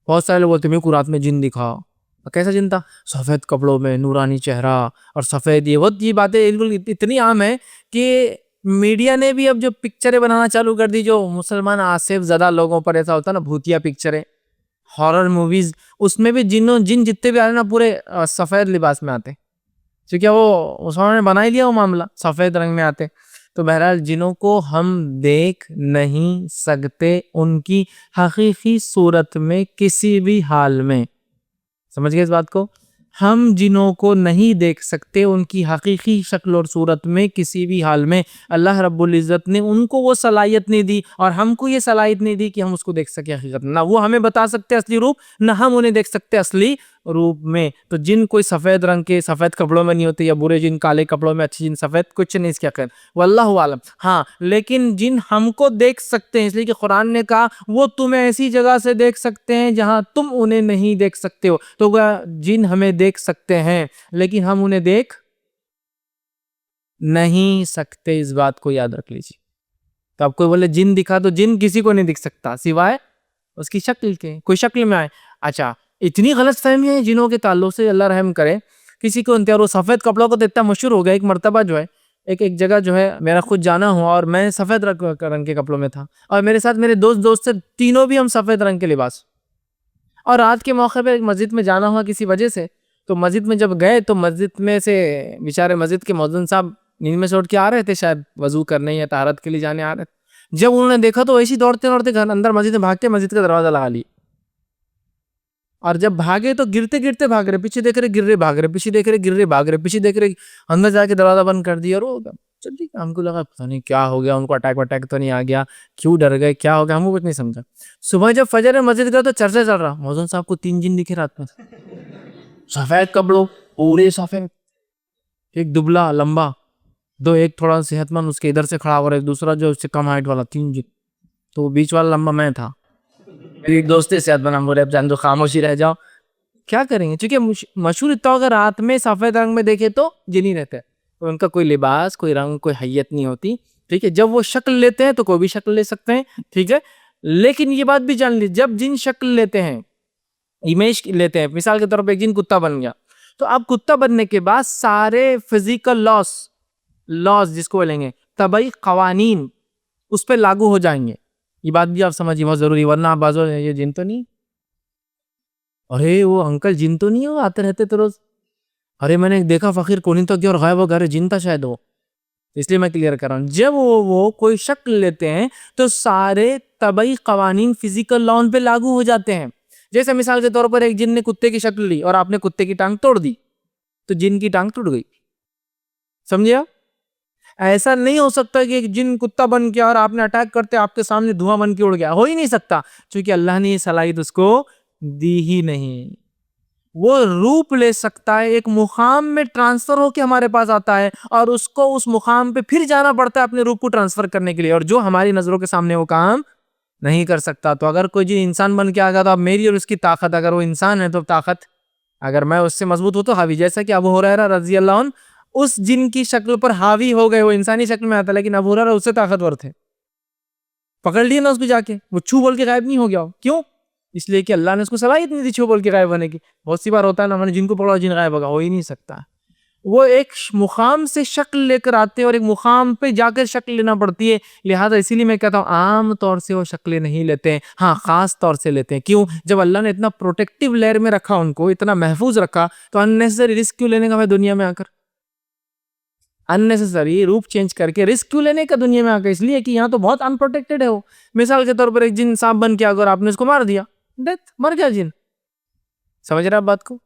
बहुत सारे लोग बोलते मेरे को रात में जिन दिखा। कैसा जिन था? सफेद कपड़ों में, नूरानी चेहरा और सफेद ये बातें बिल्कुल इतनी आम है कि मीडिया ने भी अब जो पिक्चरें बनाना चालू कर दी, जो मुसलमान आसिफ ज़्यादा लोगों पर ऐसा होता है ना, भूतिया पिक्चरें, हॉरर मूवीज, उसमें भी जिन जितने भी आ रहे ना पूरे सफेद लिबास में आते, क्योंकि वो उन्होंने बना ही लिया वो मामला, सफेद रंग में आते। तो बहरहाल जिनों को हम देख नहीं सकते उनकी हकीकी सूरत में किसी भी हाल में। समझ गए इस बात को? हम जिनों को नहीं देख सकते उनकी हकीकी शक्ल और सूरत में किसी भी हाल में। अल्लाह रब्बुल इज़्ज़त ने उनको वो सलाहियत नहीं दी और हमको ये सलाहियत नहीं दी कि हम उसको देख सके हकीकत में। ना वो हमें बता सकते असली रूप, ना हम उन्हें देख सकते असली रूप में। तो जिन कोई सफ़ेद रंग के सफ़ेद कपड़ों में नहीं होते, या बुरे जिन काले कपड़ों में, अच्छे जिन सफ़ेद, कुछ नहीं इसके खैर, वल्लाहु आलम। हाँ, लेकिन जिन हमको देख सकते हैं, इसलिए कि कुरान ने कहा वो तुम्हें ऐसी जगह से देख सकते हैं जहां तुम उन्हें नहीं देख सकते हो। तो वह जिन हमें देख सकते हैं लेकिन हम उन्हें देख नहीं सकते, इस बात को याद रख लीजिए। तो आपको बोले जिन दिखा, तो जिन किसी को नहीं दिख सकता सिवाय उसकी शक्ल के, कोई शक्ल में आए। अच्छा, इतनी गलत फहमी है जिनों के ताल्लुक से, अल्लाह रहम करे। किसी को वो सफ़ेद कपड़ों को तो इतना मशहूर हो गया, एक मर्तबा जो है एक जगह जो है मेरा खुद जाना हुआ और मैं सफ़ेद रंग के कपड़ों में था और मेरे साथ मेरे दोस्त थे, तीनों भी हम सफ़ेद रंग के लिबास। और रात के मौके पे एक मस्जिद में जाना हुआ किसी वजह से, तो मस्जिद में जब गए तो मस्जिद में से बेचारे मस्जिद के मौज़िन साहब नींद में से उठ के आ रहे थे, शायद वजू करने या तहारत के लिए जाने आ रहे थे। जब उन्होंने देखा तो ऐसी दौड़ते दौड़ते घर अंदर मस्जिद में भाग के मस्जिद का दरवाजा लगा लिया और जब भागे तो गिरते गिरते भाग रहे, पीछे देख रहे गिर रहे, भाग रहे, पीछे देख रहे गिर रहे, भाग रहे, पीछे देख रहे, अंदर जाके दरवाजा बंद कर दिया। और वो चल ठीक है, हमको लगा पता नहीं क्या हो गया, उनको अटैक तो नहीं आ गया, क्यों डर गए, क्या हो गया, हमको कुछ नहीं समझा। सुबह जब फजर में मस्जिद गया तो चर्चा चल रहा, मौज़िन साहब को 3 जिन दिखे रात में, सफेद कपड़ों, पूरे सफेद, एक दुबला लंबा, दो, एक थोड़ा सेहतमंद उसके इधर से खड़ा, और एक दूसरा जो उससे कम हाइट वाला, 3 जिन। तो बीच वाला लंबा मैं था। मेरी एक दोस्त सेहत बना, बोले अब जान दो, खामोशी रह जाओ, क्या करेंगे, क्योंकि मशहूर इतना अगर रात में सफेद रंग में देखे तो जिन ही रहते हैं, तो उनका कोई लिबास, कोई रंग, कोई हैयत नहीं होती। ठीक है, जब वो शक्ल लेते हैं तो कोई भी शक्ल ले सकते हैं। ठीक है, लेकिन ये बात भी जान ली, जब जिन शक्ल लेते हैं, इमेज लेते हैं, मिसाल के तौर पर एक जिन कुत्ता बन गया, तो अब कुत्ता बनने के बाद सारे फिजिकल लॉस जिसको बोलेंगे तबई कवानीन उस पर लागू हो जाएंगे। ये बात भी आप समझिए, बहुत जरूरी, वरना आप बाजो ये जिन तो नहीं, अरे वो अंकल जिन तो नहीं, हो आते रहते तो रोज, अरे मैंने देखा फकीर कोनी तो गया और गायब हो गया, अरे जिन था शायद वो। इसलिए मैं क्लियर कर रहा हूँ, जब वो कोई शक्ल लेते हैं तो सारे तबई कवानीन फिजिकल लॉ पे लागू हो जाते हैं। जैसे मिसाल के तौर पर एक जिन ने कुत्ते की शक्ल ली और आपने कुत्ते की टांग तोड़ दी, तो जिन की टांग टूट गई। समझे आप? ऐसा नहीं हो सकता कि एक जिन कुत्ता बन गया और आपने अटैक करते आपके सामने धुआं बन के उड़ गया, हो ही नहीं सकता, क्योंकि अल्लाह ने ये सलाहियत उसको दी ही नहीं। वो रूप ले सकता है, एक मुकाम में ट्रांसफर होके हमारे पास आता है और उसको उस मुकाम पे फिर जाना पड़ता है अपने रूप को ट्रांसफर करने के लिए, और जो हमारी नजरों के सामने वो काम नहीं कर सकता। तो अगर कोई जिन इंसान बन के आ गया तो अब मेरी और उसकी ताकत, अगर वो इंसान है तो ताकत, अगर मैं उससे मजबूत हो तो हावी, जैसा कि अबू हुरैरा रजी अल्लाह अन्हु उस जिन की शक्ल पर हावी हो गए, वो इंसानी शक्ल में आता, लेकिन अबू हुरैरा उससे ताकतवर थे, पकड़ लिए ना उसको जाके, वो छू बोल के गायब नहीं हो गया। क्यों? इसलिए कि अल्लाह ने उसको सलाहियत नहीं दी छू बोल के गायब होने की। बहुत सी बार होता है ना, मैंने जिनको पकड़ा जिन गायब होगा, हो ही नहीं सकता। वो एक मुकाम से शक्ल लेकर आते हैं और एक मुकाम पे जाकर शक्ल लेना पड़ती है। लिहाजा इसीलिए मैं कहता हूँ आम तौर से वो शक्लें नहीं लेते हैं, हाँ खास तौर से लेते हैं। क्यों? जब अल्लाह ने इतना प्रोटेक्टिव लेयर में रखा, उनको इतना महफूज रखा, तो अननेसेसरी रिस्क क्यों लेने का भाई दुनिया में आकर, अननेसेसरी रूप चेंज करके रिस्क क्यों लेने का दुनिया में आकर? इसलिए कि यहाँ तो बहुत अनप्रोटेक्टेड है वो। मिसाल के तौर पर एक जिन सांप बन के अगर आपने उसको मार दिया, डेथ, मर गया जिन। समझ रहे आप बात को?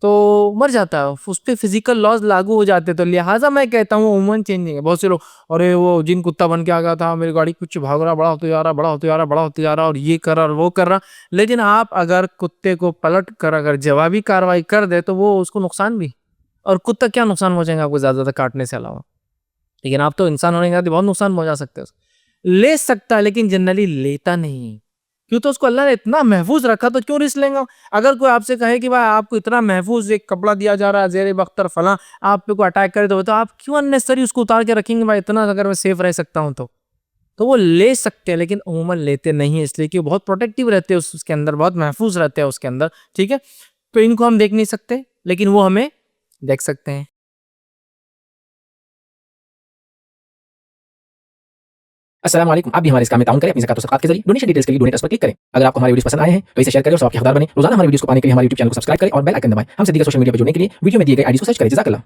तो मर जाता है, उस पर फिजिकल लॉज लागू हो जाते। तो लिहाजा मैं कहता हूँ उम्मन चेंजिंग है। बहुत से लोग, अरे वो जिन कुत्ता बन के आ गया था, मेरी गाड़ी कुछ भाग रहा, बड़ा होते जा रहा, बड़ा होते जा रहा, बड़ा होते जा रहा, और ये कर रहा और वो कर रहा। लेकिन आप अगर कुत्ते को पलट कर अगर जवाबी कार्रवाई कर दे तो वो उसको नुकसान भी, और कुत्ता क्या नुकसान पहुंचेगा आपको ज्यादा काटने से अलावा? लेकिन आप तो इंसान होने के नाते बहुत नुकसान पहुंचा सकते हो। ले सकता है लेकिन जनरली लेता नहीं। क्यों? तो उसको अल्लाह ने इतना महफूज रखा, तो क्यों रिस्क लेंगे? अगर कोई आपसे कहे कि भाई आपको इतना महफूज एक कपड़ा दिया जा रहा है, जेर बख्तर फला, आप पे कोई अटैक करे तो आप क्यों अननेसेसरी उसको उतार के रखेंगे? भाई इतना अगर मैं सेफ रह सकता हूं तो तो वो ले सकते हैं, लेकिन उमूमन लेते नहीं है, इसलिए कि वो बहुत प्रोटेक्टिव रहते हैं उसके अंदर, बहुत महफूज रहते हैं उसके अंदर, ठीक है। तो इनको हम देख नहीं सकते, लेकिन वो हमें देख सकते हैं। अस्सलाम वालेकुम। आप भी हमारे इस काम में ताउन करें अपनी ज़कात और सदक़ात के ज़रिए। डोनेशन डिटेल्स के लिए डोनेट अस पर क्लिक करें। अगर आपको हमारे वीडियोस पसंद आए हैं तो इसे शेयर करें और सबके हकदार बनें। रोज़ाना हमारे वीडियोस को पाने के लिए हमारे यूट्यूब चैनल को सब्सक्राइब करें और बेल आइकन दबाएं। हमसे दीगर सोशल मीडिया पर जुड़ने के लिए वीडियो में दिए गए आईडी को सर्च करें। जज़ाकल्लाह।